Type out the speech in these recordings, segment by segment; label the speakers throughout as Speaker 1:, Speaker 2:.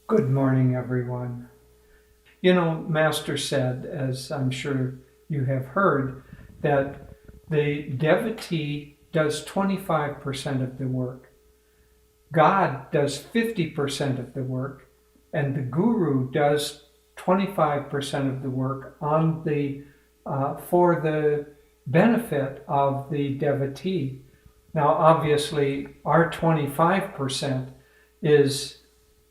Speaker 1: Good morning, everyone. Master said, as I'm sure you have heard, that the devotee does 25% of the work, God does 50% of the work, and the guru does 25% of the work for the benefit of the devotee. Now, obviously, our 25% is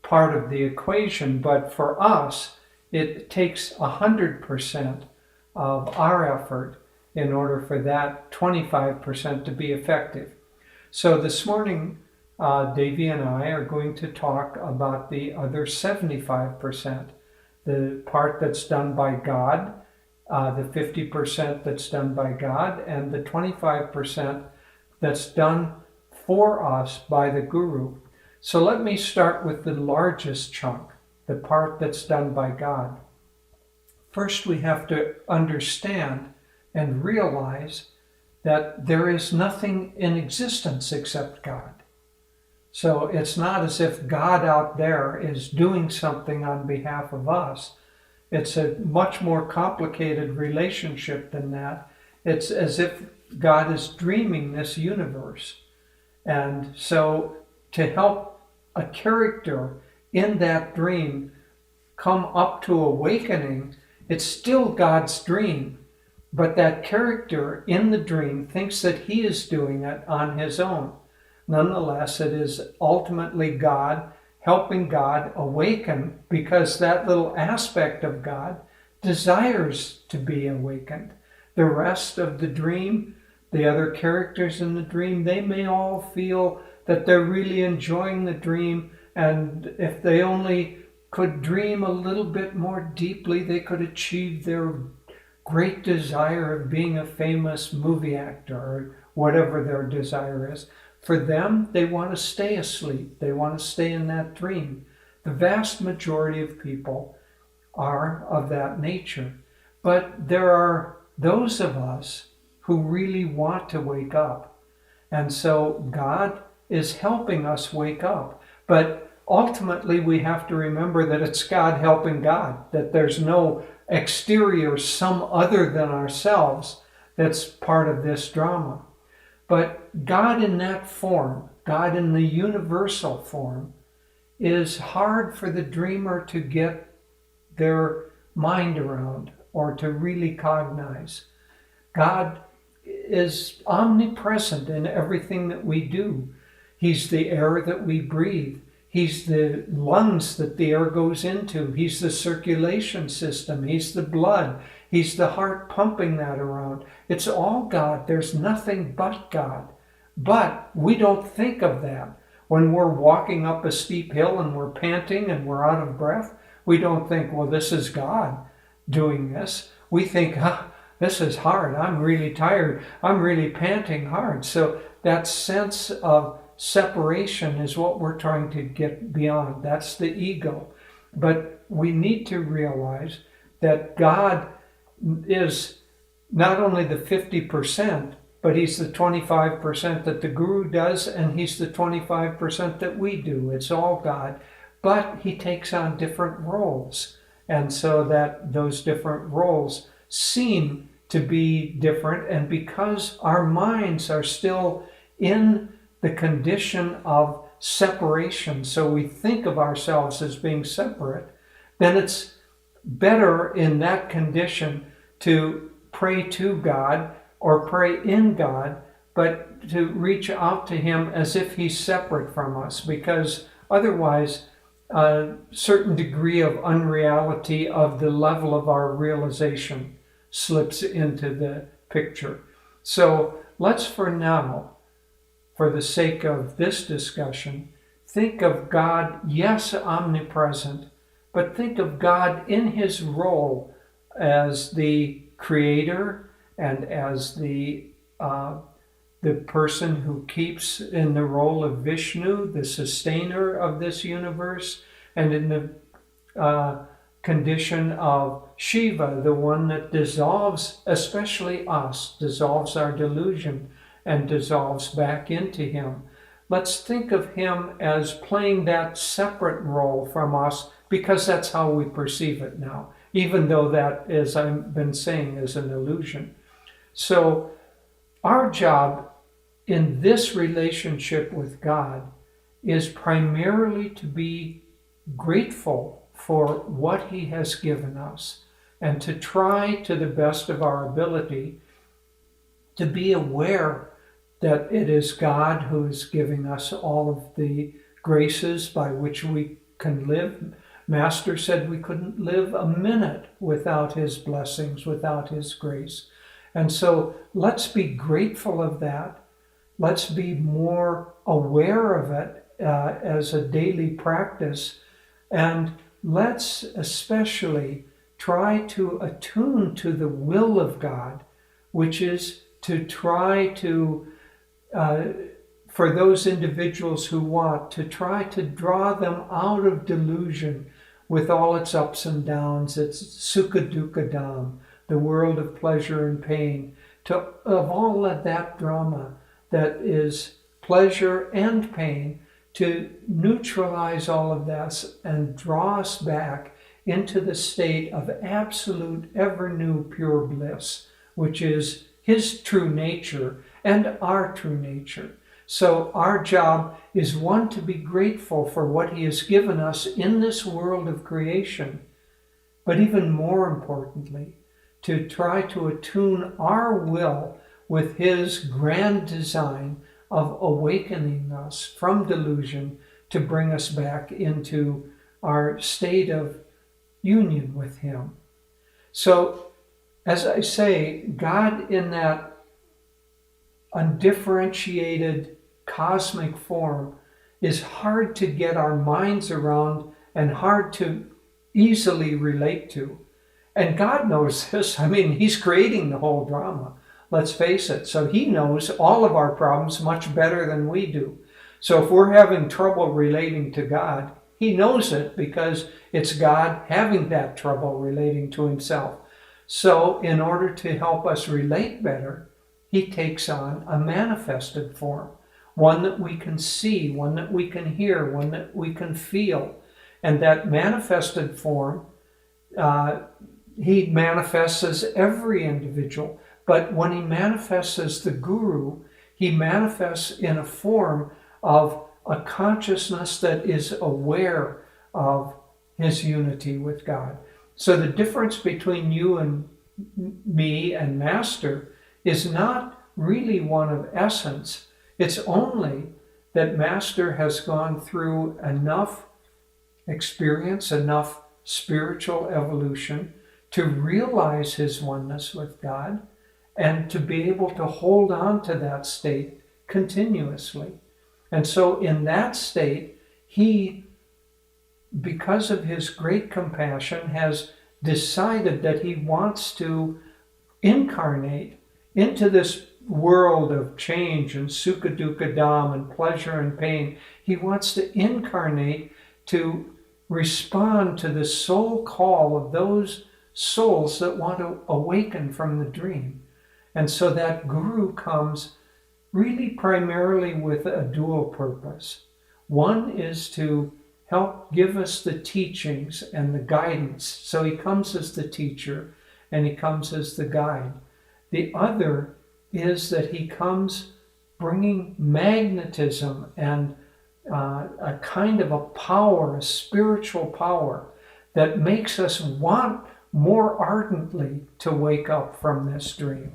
Speaker 1: part of the equation, but for us, it takes 100% of our effort in order for that 25% to be effective. So this morning, Devi and I are going to talk about the other 75%, the part that's done by God, the 50% that's done by God, and the 25% that's done for us by the Guru. So let me start with the largest chunk, the part that's done by God. First, we have to understand and realize that there is nothing in existence except God. So it's not as if God out there is doing something on behalf of us. It's a much more complicated relationship than that. It's as if God is dreaming this universe. And so to help a character in that dream come up to awakening, it's still God's dream. But that character in the dream thinks that he is doing it on his own. Nonetheless, it is ultimately God helping God awaken, because that little aspect of God desires to be awakened. The rest of the dream, the other characters in the dream, they may all feel that they're really enjoying the dream, and if they only could dream a little bit more deeply, they could achieve their great desire of being a famous movie actor or whatever their desire is. For them, they want to stay asleep. They want to stay in that dream. The vast majority of people are of that nature. But there are those of us who really want to wake up. And so God is helping us wake up. But ultimately, we have to remember that it's God helping God, that there's no exterior, some other than ourselves, that's part of this drama. But God in that form, God in the universal form, is hard for the dreamer to get their mind around or to really cognize. God is omnipresent in everything that we do. He's the air that we breathe. He's the lungs that the air goes into. He's the circulation system. He's the blood. He's the heart pumping that around. It's all God. There's nothing but God. But we don't think of that. When we're walking up a steep hill and we're panting and we're out of breath, we don't think, well, this is God doing this. We think, this is hard. I'm really tired. I'm really panting hard. So that sense of separation is what we're trying to get beyond. That's the ego. But we need to realize that God is not only the 50%, but he's the 25% that the Guru does, and he's the 25% that we do. It's all God. But he takes on different roles. And so that those different roles seem to be different. And because our minds are still in the condition of separation, so we think of ourselves as being separate, then it's better in that condition to pray to God or pray in God, but to reach out to him as if he's separate from us, because otherwise a certain degree of unreality of the level of our realization slips into the picture. So let's for now, for the sake of this discussion, think of God, yes, omnipresent, but think of God in his role as the creator and as the person who keeps in the role of Vishnu, the sustainer of this universe, and in the condition of Shiva, the one that dissolves, especially us, dissolves our delusion and dissolves back into him. let's think of him as playing that separate role from us, because that's how we perceive it now, even though that, as I've been saying, is an illusion. So our job in this relationship with God is primarily to be grateful for what he has given us, and to try to the best of our ability to be aware that it is God who is giving us all of the graces by which we can live. Master said we couldn't live a minute without his blessings, without his grace. And so let's be grateful of that. Let's be more aware of it as a daily practice. And let's especially try to attune to the will of God, which is to try to, for those individuals who want, to try to draw them out of delusion with all its ups and downs, its sukha dukkha dham, the world of pleasure and pain, of all of that drama that is pleasure and pain, to neutralize all of this and draw us back into the state of absolute, ever new, pure bliss, which is his true nature and our true nature. So our job is, one, to be grateful for what he has given us in this world of creation, but even more importantly, to try to attune our will with his grand design of awakening us from delusion to bring us back into our state of union with him. So, as I say, God in that undifferentiated cosmic form is hard to get our minds around and hard to easily relate to. And God knows this. I mean, he's creating the whole drama. Let's face it. So he knows all of our problems much better than we do. So if we're having trouble relating to God, he knows it, because it's God having that trouble relating to himself. So in order to help us relate better, he takes on a manifested form, one that we can see, one that we can hear, one that we can feel. And that manifested form, he manifests as every individual. But when he manifests as the Guru, he manifests in a form of a consciousness that is aware of his unity with God. So the difference between you and me and Master is not really one of essence. It's only that Master has gone through enough experience, enough spiritual evolution to realize his oneness with God, and to be able to hold on to that state continuously. And so in that state, he, because of his great compassion, has decided that he wants to incarnate into this world of change and sukha dukkha dham and pleasure and pain. He wants to incarnate to respond to the soul call of those souls that want to awaken from the dream. And so that Guru comes really primarily with a dual purpose. One is to help give us the teachings and the guidance. So he comes as the teacher and he comes as the guide. The other is that he comes bringing magnetism and a kind of a power, a spiritual power that makes us want more ardently to wake up from this dream.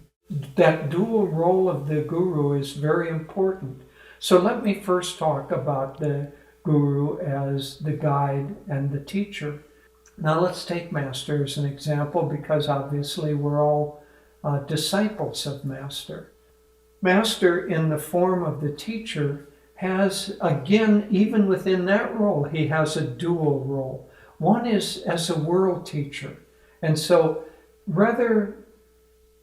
Speaker 1: That dual role of the Guru is very important. So let me first talk about the Guru as the guide and the teacher. Now let's take Master as an example, because obviously we're all disciples of Master. Master, in the form of the teacher, has, again, even within that role, he has a dual role. One is as a world teacher. And so rather,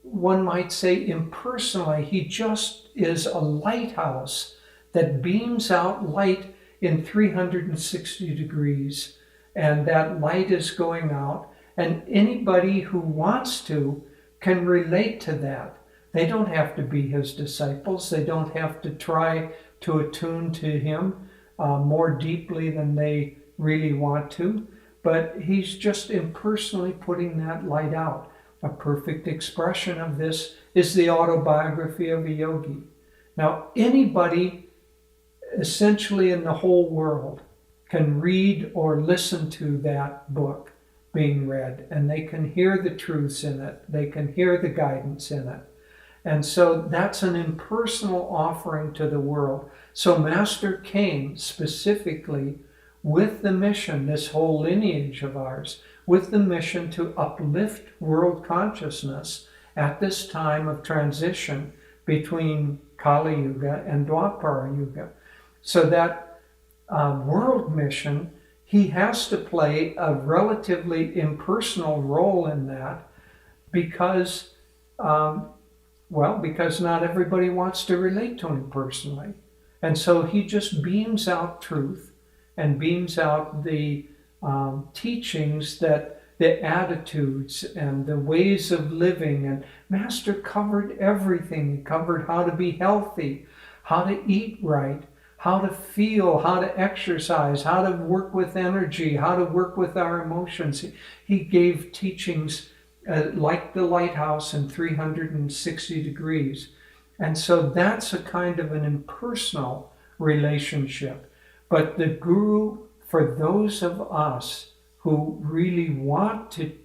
Speaker 1: one might say impersonally, he just is a lighthouse that beams out light in 360 degrees. And that light is going out. And anybody who wants to can relate to that. They don't have to be his disciples. They don't have to try to attune to him more deeply than they really want to. But he's just impersonally putting that light out. A perfect expression of this is the Autobiography of a Yogi. Now, anybody essentially in the whole world can read or listen to that book being read, and they can hear the truths in it. They can hear the guidance in it. And so that's an impersonal offering to the world. So Master came specifically with the mission, this whole lineage of ours, with the mission to uplift world consciousness at this time of transition between Kali Yuga and Dwapara Yuga. So that world mission, he has to play a relatively impersonal role in that because, because not everybody wants to relate to him personally. And so he just beams out truth and beams out the teachings, that the attitudes and the ways of living. And Master covered everything. He covered how to be healthy, how to eat right, how to feel, how to exercise, how to work with energy, how to work with our emotions. He gave teachings like the lighthouse in 360 degrees. And so that's a kind of an impersonal relationship. But the Guru, for those of us who really want to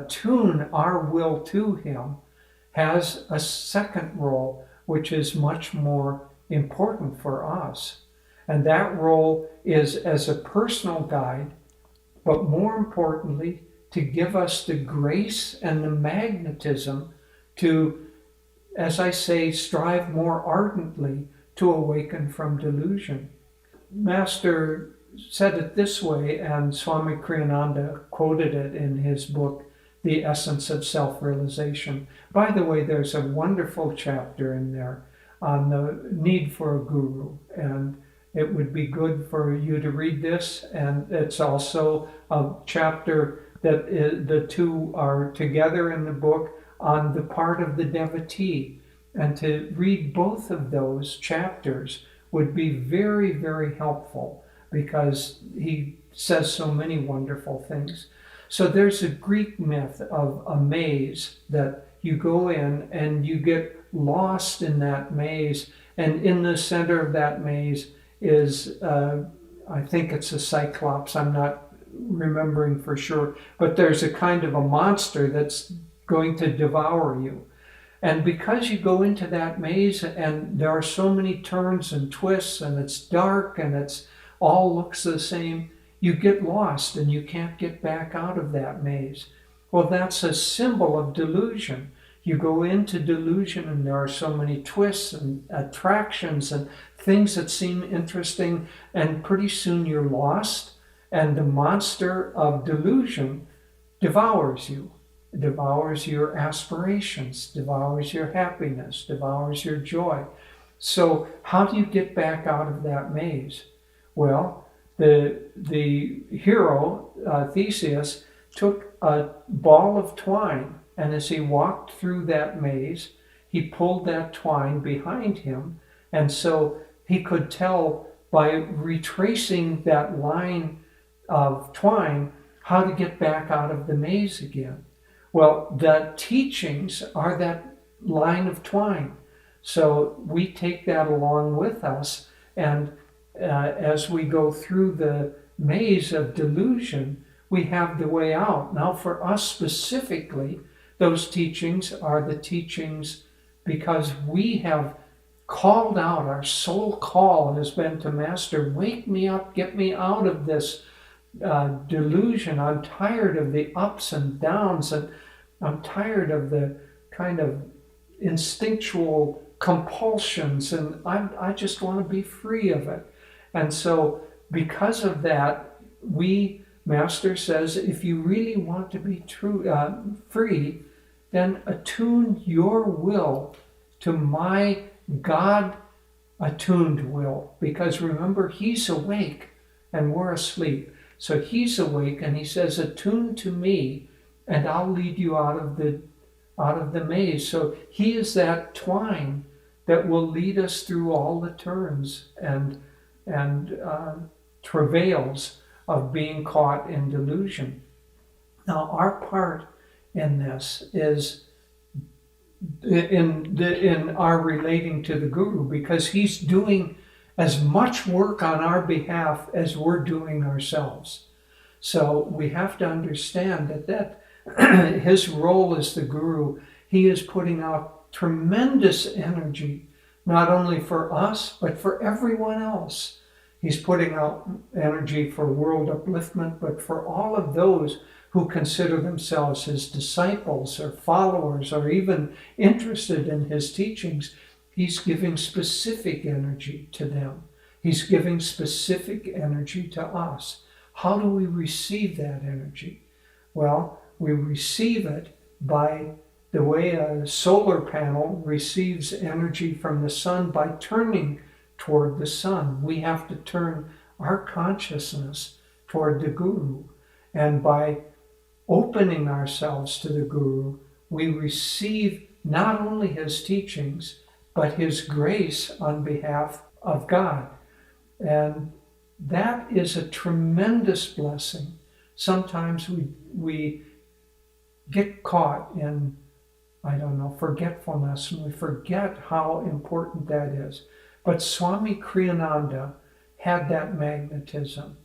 Speaker 1: tune our will to him, has a second role, which is much more important for us. And that role is as a personal guide, but more importantly, to give us the grace and the magnetism to, as I say, strive more ardently to awaken from delusion. Master said it this way, and Swami Kriyananda quoted it in his book, The Essence of Self-Realization. By the way, there's a wonderful chapter in there on the need for a guru, and it would be good for you to read this. And it's also a chapter that the two are together in the book on the part of the devotee. And to read both of those chapters would be very, very helpful, because he says so many wonderful things. So there's a Greek myth of a maze that you go in and you get lost in that maze, and in the center of that maze is, I think it's a cyclops, I'm not remembering for sure, but there's a kind of a monster that's going to devour you. And because you go into that maze and there are so many turns and twists and it's dark and it's all looks the same, you get lost and you can't get back out of that maze. Well, that's a symbol of delusion. You go into delusion and there are so many twists and attractions and things that seem interesting, and pretty soon you're lost, and the monster of delusion devours you. Devours your aspirations, devours your happiness, devours your joy. So how do you get back out of that maze? Well, the hero, Theseus, took a ball of twine, and as he walked through that maze, he pulled that twine behind him, and so he could tell by retracing that line of twine how to get back out of the maze again. Well, the teachings are that line of twine. So we take that along with us, and as we go through the maze of delusion, we have the way out. Now, for us specifically, those teachings are the teachings because we have called out. Our soul call has been to Master, wake me up, get me out of this delusion. I'm tired of the ups and downs, and I'm tired of the kind of instinctual compulsions, and I just want to be free of it. And so because of that, Master says, if you really want to be free, then attune your will to my God-attuned will. Because remember, he's awake and we're asleep. So he's awake, and he says, attune to me, and I'll lead you out of the maze. So he is that twine that will lead us through all the turns and travails of being caught in delusion. Now, our part in this is in our relating to the Guru, because he's doing as much work on our behalf as we're doing ourselves. So we have to understand that his role as the Guru, he is putting out tremendous energy, not only for us, but for everyone else. He's putting out energy for world upliftment, but for all of those who consider themselves his disciples or followers or even interested in his teachings, he's giving specific energy to them. He's giving specific energy to us. How do we receive that energy? Well, we receive it by the way a solar panel receives energy from the sun by turning toward the sun. We have to turn our consciousness toward the Guru. And by opening ourselves to the Guru, we receive not only his teachings, but his grace on behalf of God. And that is a tremendous blessing. Sometimes we get caught in, forgetfulness, and we forget how important that is. But Swami Kriyananda had that magnetism.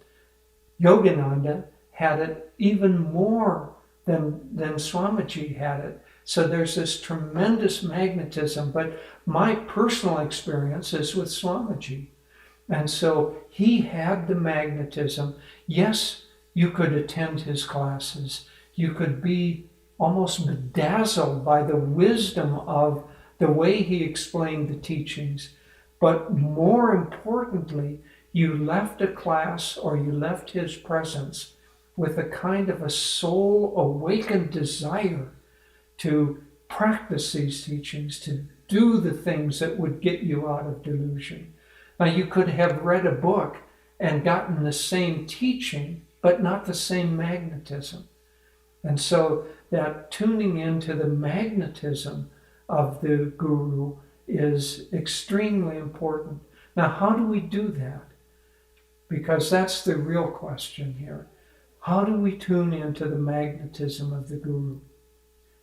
Speaker 1: Yogananda had it even more than Swamiji had it. So there's this tremendous magnetism, but my personal experience is with Swamiji. And so he had the magnetism. Yes, you could attend his classes. You could be almost bedazzled by the wisdom of the way he explained the teachings. But more importantly, you left a class or you left his presence with a kind of a soul awakened desire to practice these teachings, to do the things that would get you out of delusion. Now, you could have read a book and gotten the same teaching, but not the same magnetism. And so that tuning into the magnetism of the Guru is extremely important. Now, how do we do that? Because that's the real question here. How do we tune into the magnetism of the Guru?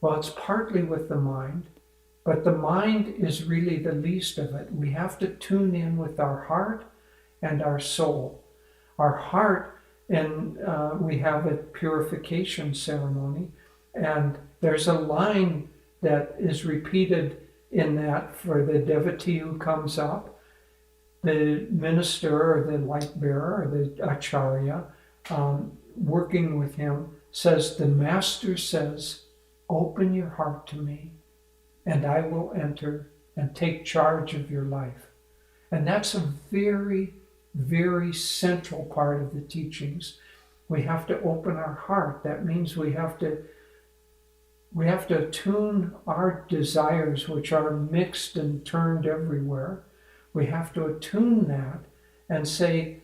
Speaker 1: Well, it's partly with the mind, but the mind is really the least of it. We have to tune in with our heart and our soul. Our heart, and we have a purification ceremony, and there's a line that is repeated in that for the devotee who comes up. The minister or the light bearer or the acharya working with him says, the master says, open your heart to me and I will enter and take charge of your life. And that's a very, very central part of the teachings. We have to open our heart. That means we have to attune our desires, which are mixed and turned everywhere. We have to attune that and say,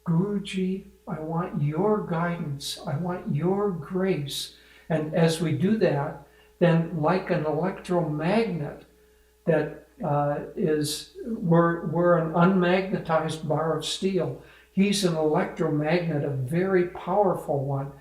Speaker 1: Guruji, I want your guidance. I want your grace. And as we do that, then like an electromagnet that we're an unmagnetized bar of steel. He's an electromagnet, a very powerful one.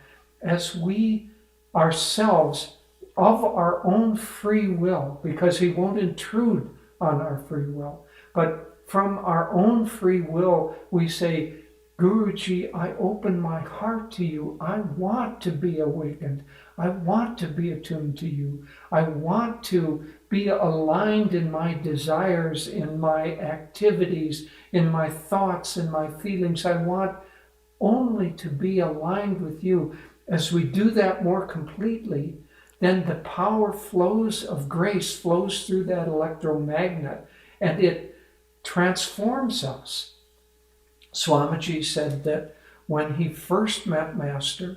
Speaker 1: As we ourselves, of our own free will, because he won't intrude on our free will, but from our own free will, we say, Guruji, I open my heart to you. I want to be awakened. I want to be attuned to you. I want to be aligned in my desires, in my activities, in my thoughts, in my feelings. I want only to be aligned with you. As we do that more completely, then the power flows of grace flows through that electromagnet and it transforms us. Swamiji said that when he first met Master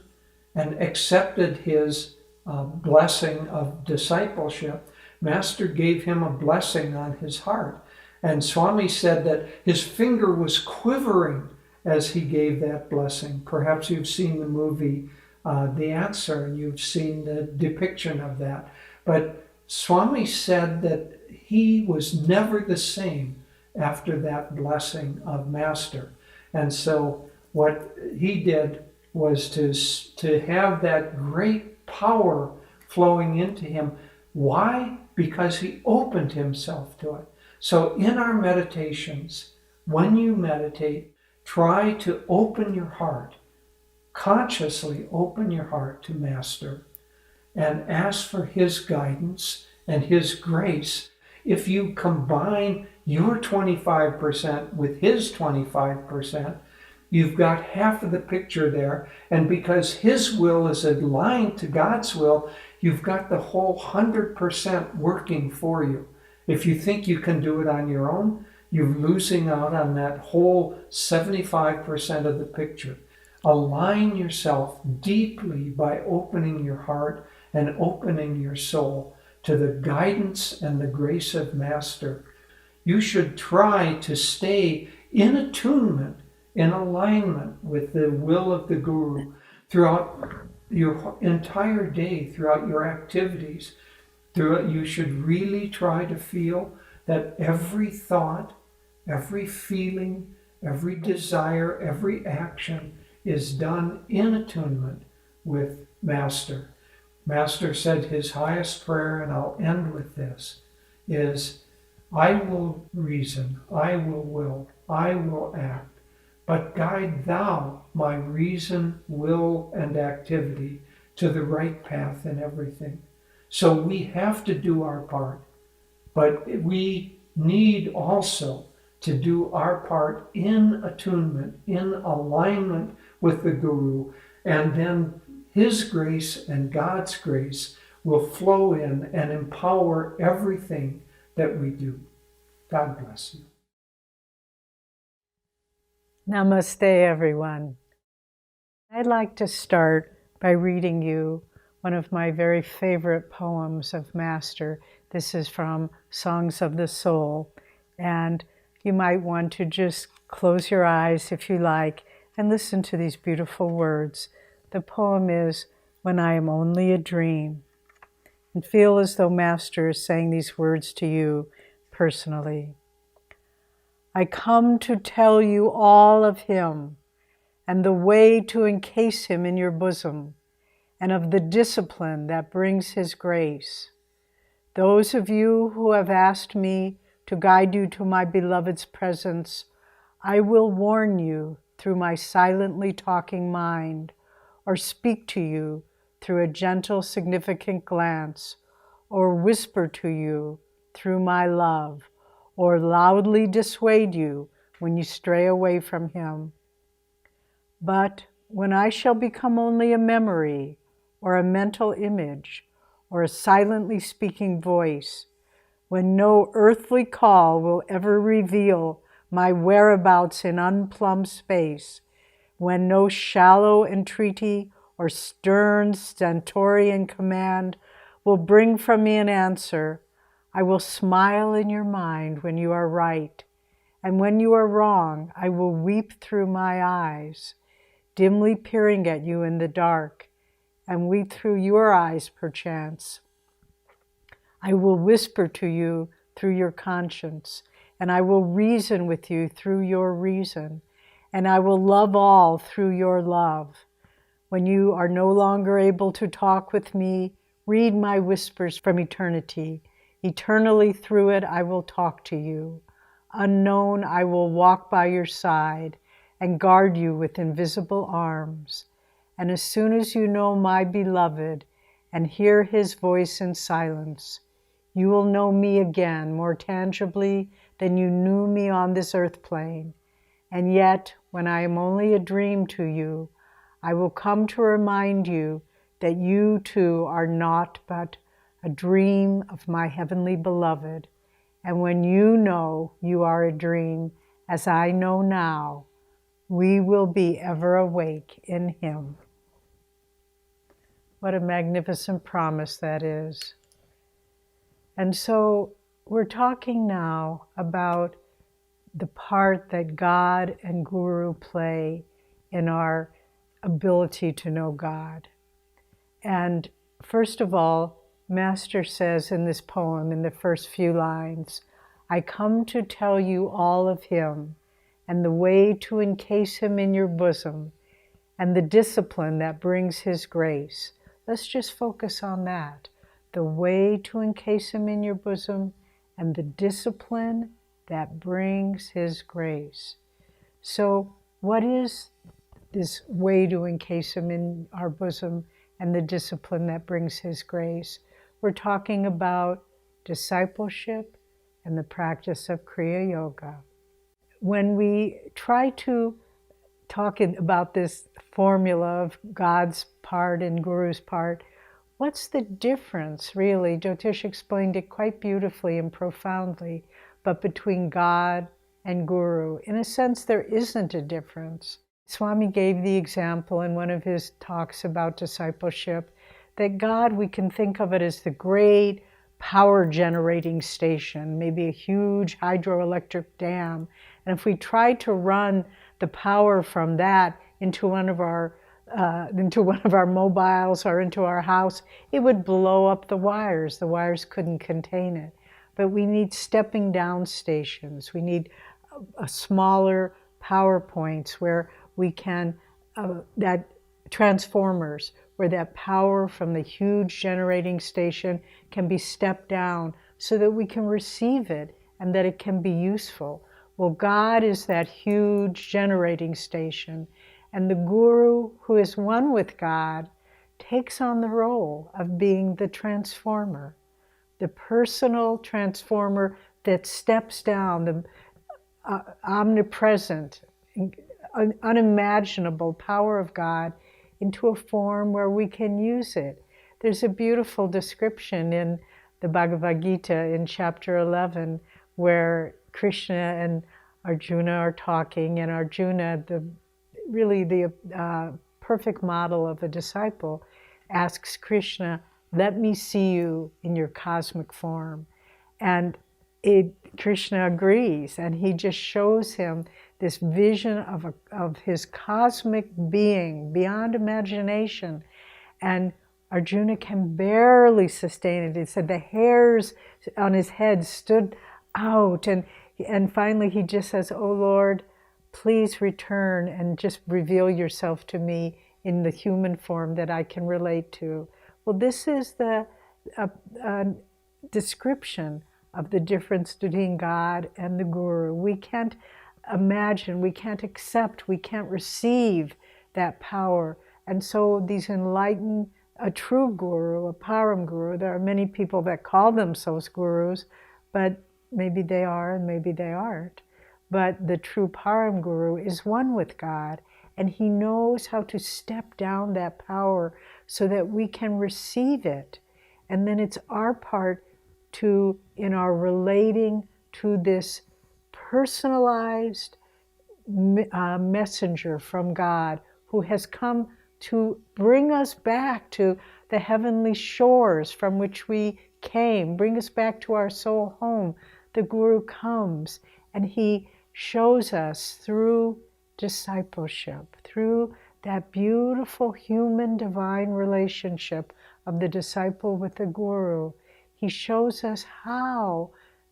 Speaker 1: and accepted his blessing of discipleship, Master gave him a blessing on his heart. And Swami said that his finger was quivering as he gave that blessing. Perhaps you've seen the movie The Answer, and you've seen the depiction of that. But Swami said that he was never the same after that blessing of Master. And so what he did was to have that great power flowing into him. Why? Because he opened himself to it. So in our meditations, when you meditate, try to open your heart, consciously open your heart to Master and ask for his guidance and his grace. If you combine your 25% with his 25%, you've got half of the picture there. And because his will is aligned to God's will, you've got the whole 100% working for you. If you think you can do it on your own, you're losing out on that whole 75% of the picture. Align yourself deeply by opening your heart and opening your soul to the guidance and the grace of Master. You should try to stay in attunement, in alignment with the will of the Guru throughout your entire day, throughout your activities. You should really try to feel that every thought, every feeling, every desire, every action is done in attunement with Master. Master said his highest prayer, and I'll end with this, is, I will reason, I will, I will act, but guide thou my reason, will, and activity to the right path in everything. So we have to do our part, but we need also to do our part in attunement, in alignment with the Guru, and then his grace and God's grace will flow in and empower everything that we do. God bless you.
Speaker 2: Namaste, everyone. I'd like to start by reading you one of my very favorite poems of Master. This is from Songs of the Soul, and you might want to just close your eyes if you like and listen to these beautiful words. The poem is When I Am Only a Dream, and feel as though Master is saying these words to you personally. I come to tell you all of him and the way to encase him in your bosom, and of the discipline that brings his grace. Those of you who have asked me to guide you to my beloved's presence, I will warn you through my silently talking mind, or speak to you through a gentle, significant glance, or whisper to you through my love, or loudly dissuade you when you stray away from him. But when I shall become only a memory, or a mental image, or a silently speaking voice, when no earthly call will ever reveal my whereabouts in unplumbed space, when no shallow entreaty or stern stentorian command will bring from me an answer, I will smile in your mind when you are right, and when you are wrong, I will weep through my eyes, dimly peering at you in the dark, and weep through your eyes perchance. I will whisper to you through your conscience, and I will reason with you through your reason, and I will love all through your love. When you are no longer able to talk with me, read my whispers from eternity. Eternally through it I will talk to you. Unknown I will walk by your side and guard you with invisible arms. And as soon as you know my beloved and hear his voice in silence, you will know me again more tangibly than you knew me on this earth plane. And yet, when I am only a dream to you, I will come to remind you that you too are naught but a dream of my heavenly beloved. And when you know you are a dream, as I know now, we will be ever awake in him. What a magnificent promise that is. And so we're talking now about the part that God and Guru play in our ability to know God. And first of all, Master says in this poem, in the first few lines, I come to tell you all of him, and the way to encase him in your bosom, and the discipline that brings his grace. Let's just focus on that. The way to encase him in your bosom, and the discipline that brings his grace. So what is this way to encase him in our bosom and the discipline that brings his grace? We're talking about discipleship and the practice of Kriya Yoga. When we try to talk about this formula of God's part and Guru's part, what's the difference, really? Jyotish explained it quite beautifully and profoundly, but between God and Guru. In a sense, there isn't a difference. Swami gave the example in one of his talks about discipleship that God, we can think of it as the great power generating station, maybe a huge hydroelectric dam. And if we try to run the power from that into one of our mobiles or into our house, it would blow up the wires. The wires couldn't contain it. But we need stepping down stations. We need a smaller power points where we can, that transformers, where that power from the huge generating station can be stepped down so that we can receive it and that it can be useful. Well, God is that huge generating station, and the Guru, who is one with God, takes on the role of being the transformer, the personal transformer that steps down, the omnipresent, unimaginable power of God into a form where we can use it. There's a beautiful description in the Bhagavad Gita in chapter 11 where Krishna and Arjuna are talking, and Arjuna, really the perfect model of a disciple, asks Krishna, let me see you in your cosmic form. And Krishna agrees, and he just shows him this vision of his cosmic being beyond imagination. And Arjuna can barely sustain it. He said the hairs on his head stood out, and finally he just says, oh Lord, please return and just reveal yourself to me in the human form that I can relate to. Well, this is the description of the difference between God and the Guru. We can't imagine, we can't accept, we can't receive that power. And so these enlightened, a true Guru, a Param Guru, there are many people that call themselves Gurus, but maybe they are and maybe they aren't. But the true Param Guru is one with God, and he knows how to step down that power so that we can receive it. And then it's our part to, in our relating to this personalized messenger from God who has come to bring us back to the heavenly shores from which we came, bring us back to our soul home. The Guru comes and he shows us through discipleship, through that beautiful human divine relationship of the disciple with the Guru. He shows us how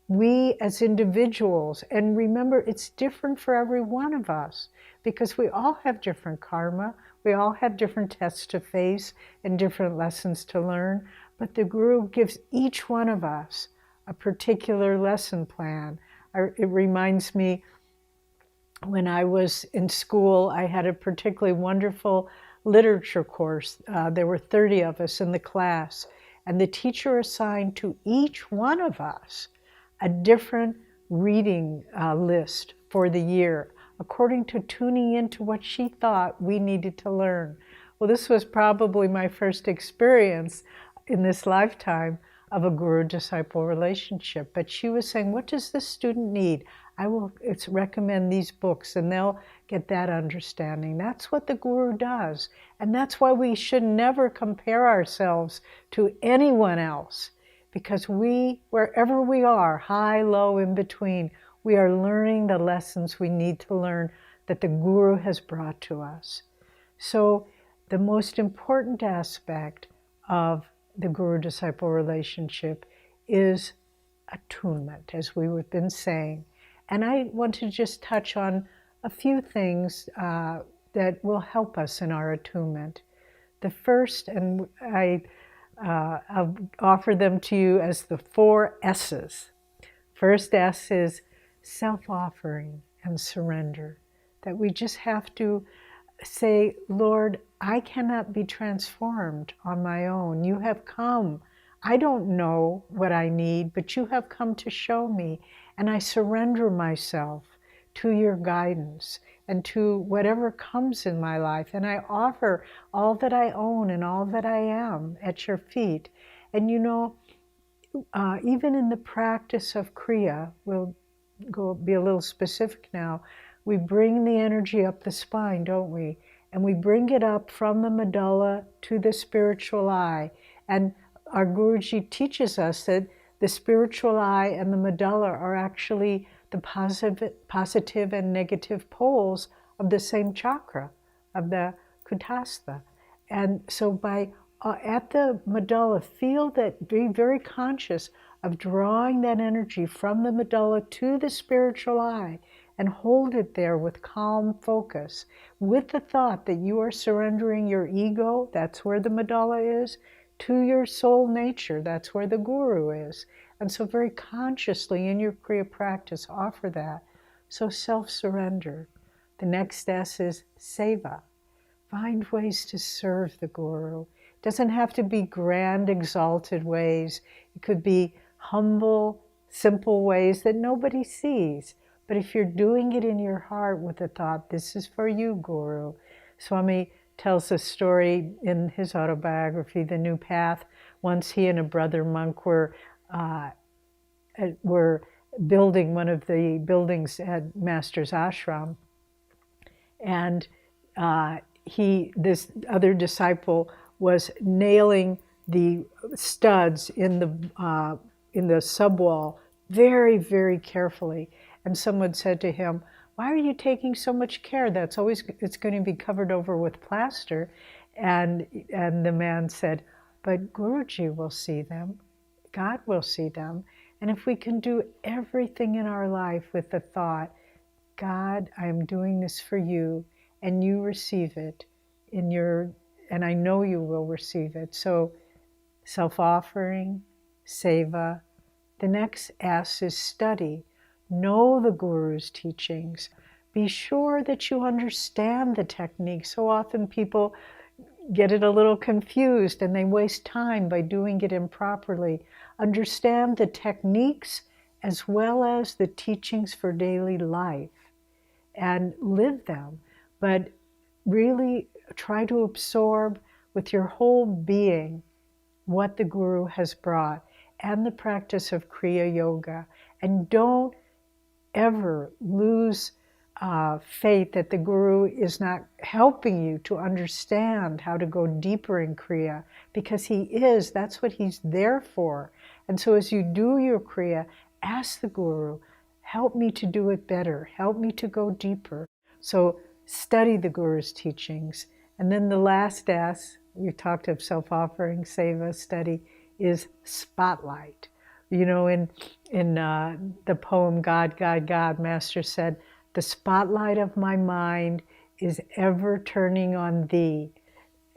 Speaker 2: we as individuals, and remember it's different for every one of us because we all have different karma, we all have different tests to face and different lessons to learn, but the Guru gives each one of us a particular lesson plan. It reminds me, when I was in school, I had a particularly wonderful literature course. There were 30 of us in the class, and the teacher assigned to each one of us a different reading list for the year, according to tuning into what she thought we needed to learn. Well, this was probably my first experience in this lifetime of a guru-disciple relationship. But she was saying, what does this student need? I will recommend these books and they'll get that understanding. That's what the Guru does. And that's why we should never compare ourselves to anyone else. Because we, wherever we are, high, low, in between, we are learning the lessons we need to learn that the Guru has brought to us. So the most important aspect of the guru-disciple relationship is attunement, as we've been saying. And I want to just touch on a few things that will help us in our attunement. The first, and I'll offer them to you as the 4 S's. First S is self-offering and surrender. That we just have to say, Lord, I cannot be transformed on my own. You have come. I don't know what I need, but you have come to show me, and I surrender myself to your guidance and to whatever comes in my life. And I offer all that I own and all that I am at your feet. And you know, even in the practice of Kriya, we'll be a little specific now, we bring the energy up the spine, don't we? And we bring it up from the medulla to the spiritual eye. And our Guruji teaches us that the spiritual eye and the medulla are actually the positive and negative poles of the same chakra, of the Kutastha. And so by at the medulla, feel that, be very conscious of drawing that energy from the medulla to the spiritual eye, and hold it there with calm focus, with the thought that you are surrendering your ego, that's where the medulla is, to your soul nature, that's where the Guru is. And so very consciously in your Kriya practice, offer that. So self-surrender. The next S is Seva. Find ways to serve the Guru. It doesn't have to be grand, exalted ways. It could be humble, simple ways that nobody sees. But if you're doing it in your heart with the thought, this is for you, Guru. Swami tells a story in his autobiography, The New Path. Once he and a brother monk were building one of the buildings at Master's ashram. And this other disciple was nailing the studs in the subwall very, very carefully. And someone said to him, "Why are you taking so much care? It's going to be covered over with plaster." And the man said, "But Guruji will see them. God will see them. And if we can do everything in our life with the thought, God, I am doing this for you, and you receive it and I know you will receive it." So self-offering, seva. The next S is study. Know the Guru's teachings. Be sure that you understand the technique. So often people get it a little confused and they waste time by doing it improperly. Understand the techniques as well as the teachings for daily life and live them. But really try to absorb with your whole being what the Guru has brought and the practice of Kriya Yoga. And don't ever lose faith that the Guru is not helping you to understand how to go deeper in Kriya, because he is. That's what he's there for. And so as you do your Kriya, ask the Guru, help me to do it better, help me to go deeper. So study the Guru's teachings. And then the last S, we talked of self-offering, seva, study, is spotlight. You know, in the poem God, God, God, Master said, "The spotlight of my mind is ever turning on thee."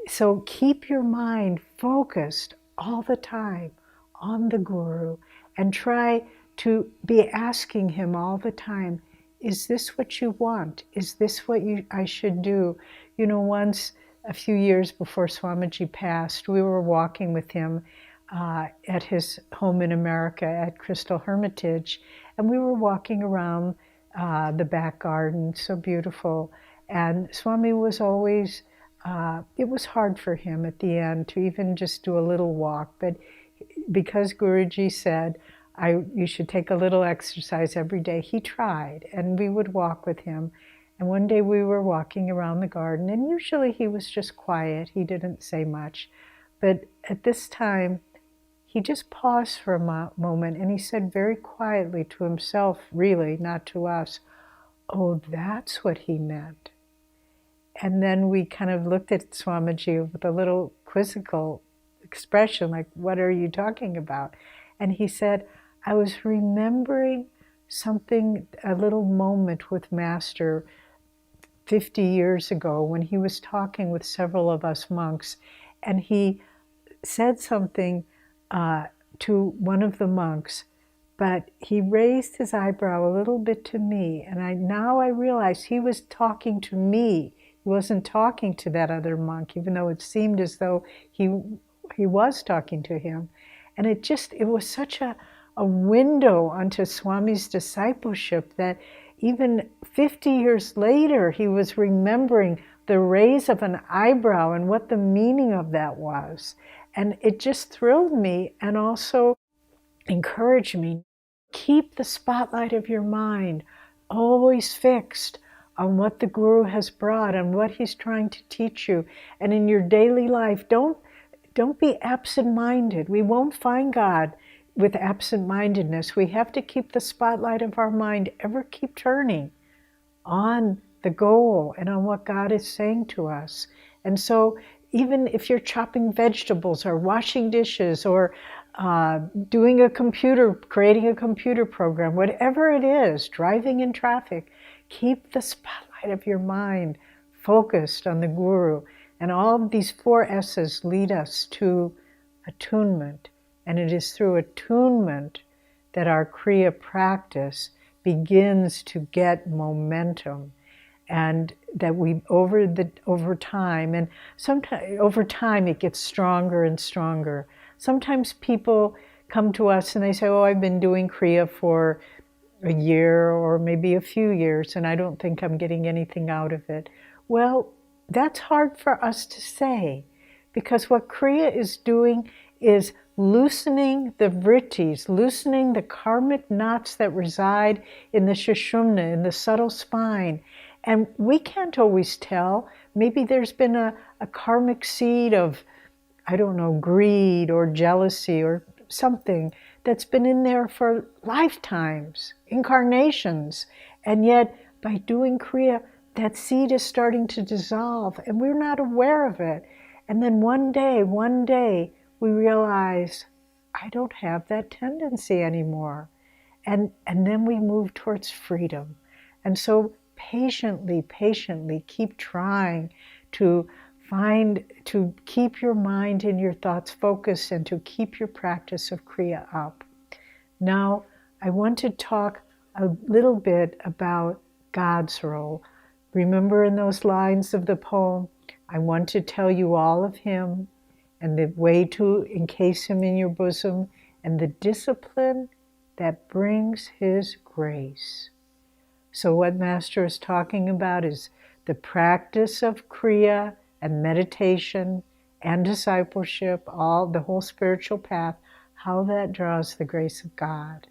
Speaker 2: So keep your mind focused all the time on the Guru and try to be asking him all the time, is this what you want? Is this what I should do? You know, once, a few years before Swamiji passed, we were walking with him at his home in America at Crystal Hermitage, and we were walking around the back garden, so beautiful. And Swami was always, it was hard for him at the end to even just do a little walk, but because Guruji said, you should take a little exercise every day, he tried, and we would walk with him. And one day we were walking around the garden, and usually he was just quiet, he didn't say much. But at this time, he just paused for a moment, and he said very quietly to himself, really, not to us, "Oh, that's what he meant." And then we kind of looked at Swamiji with a little quizzical expression, like, what are you talking about? And he said, I was remembering something, a little moment with Master 50 years ago when he was talking with several of us monks, and he said something to one of the monks, but he raised his eyebrow a little bit to me, and now I realize he was talking to me. He wasn't talking to that other monk, even though it seemed as though he was talking to him. And it was such a window onto Swami's discipleship that even 50 years later, he was remembering the raise of an eyebrow and what the meaning of that was. And it just thrilled me and also encouraged me. Keep the spotlight of your mind always fixed on what the Guru has brought and what he's trying to teach you. And in your daily life, don't be absent-minded. We won't find God with absent-mindedness. We have to keep the spotlight of our mind ever keep turning on the goal and on what God is saying to us. And so even if you're chopping vegetables or washing dishes or creating a computer program, whatever it is, driving in traffic, keep the spotlight of your mind focused on the Guru. And all of these 4 S's lead us to attunement. And it is through attunement that our Kriya practice begins to get momentum. And that we, over time, and sometimes over time it gets stronger and stronger. Sometimes people come to us and they say, oh, I've been doing Kriya for a year or maybe a few years, and I don't think I'm getting anything out of it. Well, that's hard for us to say, because what Kriya is doing is loosening the vrittis, loosening the karmic knots that reside in the sushumna, in the subtle spine. And we can't always tell. Maybe there's been a karmic seed of, I don't know, greed or jealousy or something that's been in there for lifetimes, incarnations. And yet, by doing Kriya, that seed is starting to dissolve, and we're not aware of it. And then one day, we realize, I don't have that tendency anymore. And then we move towards freedom. And so patiently keep trying to keep your mind and your thoughts focused and to keep your practice of Kriya up. Now, I want to talk a little bit about God's role. Remember in those lines of the poem, I want to tell you all of him and the way to encase him in your bosom and the discipline that brings his grace. So what Master is talking about is the practice of Kriya and meditation and discipleship, the whole spiritual path, how that draws the grace of God.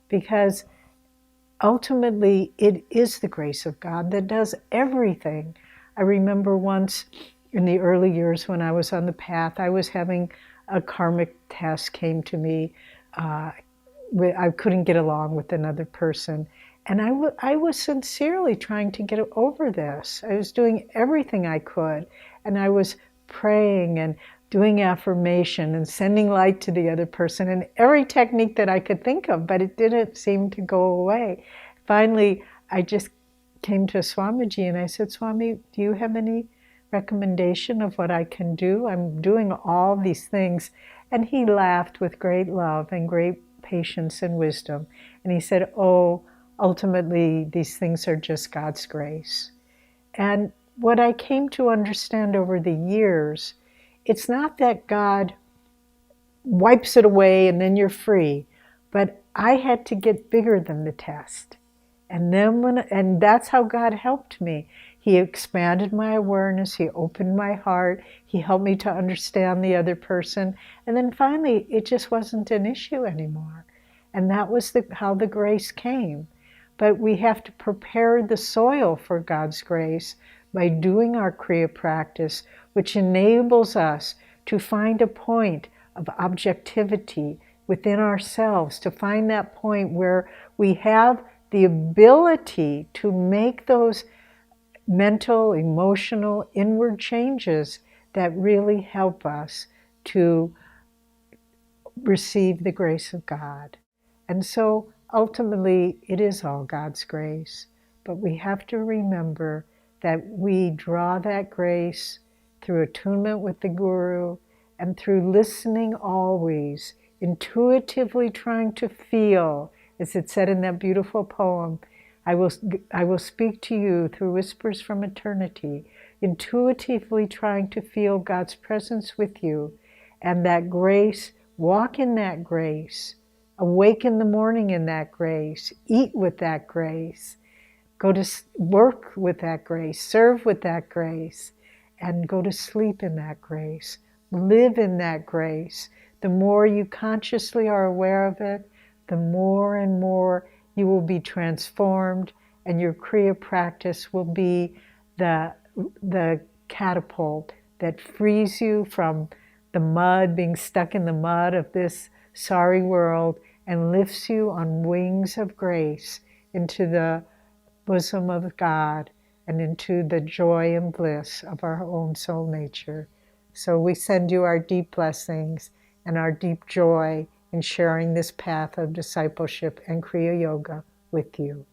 Speaker 2: Because ultimately, it is the grace of God that does everything. I remember once in the early years when I was on the path, I was having a karmic test came to me. I couldn't get along with another person. And I was sincerely trying to get over this. I was doing everything I could. And I was praying and doing affirmation and sending light to the other person and every technique that I could think of, but it didn't seem to go away. Finally, I just came to Swamiji and I said, Swami, do you have any recommendation of what I can do? I'm doing all these things. And he laughed with great love and great patience and wisdom. And he said, oh, ultimately, these things are just God's grace. And what I came to understand over the years, it's not that God wipes it away and then you're free, but I had to get bigger than the test. And that's how God helped me. He expanded my awareness, he opened my heart, he helped me to understand the other person, and then finally it just wasn't an issue anymore. And that was how the grace came. But we have to prepare the soil for God's grace by doing our Kriya practice, which enables us to find a point of objectivity within ourselves, to find that point where we have the ability to make those mental, emotional, inward changes that really help us to receive the grace of God. And so ultimately, it is all God's grace. But we have to remember that we draw that grace through attunement with the Guru and through listening always, intuitively trying to feel, as it said in that beautiful poem, I will speak to you through whispers from eternity, intuitively trying to feel God's presence with you, and that grace, walk in that grace, awake in the morning in that grace, eat with that grace, go to work with that grace, serve with that grace, and go to sleep in that grace. Live in that grace. The more you consciously are aware of it, the more and more you will be transformed, and your Kriya practice will be the catapult that frees you from the mud, being stuck in the mud of this sorry world, and lifts you on wings of grace into the bosom of God and into the joy and bliss of our own soul nature. So we send you our deep blessings and our deep joy in sharing this path of discipleship and Kriya Yoga with you.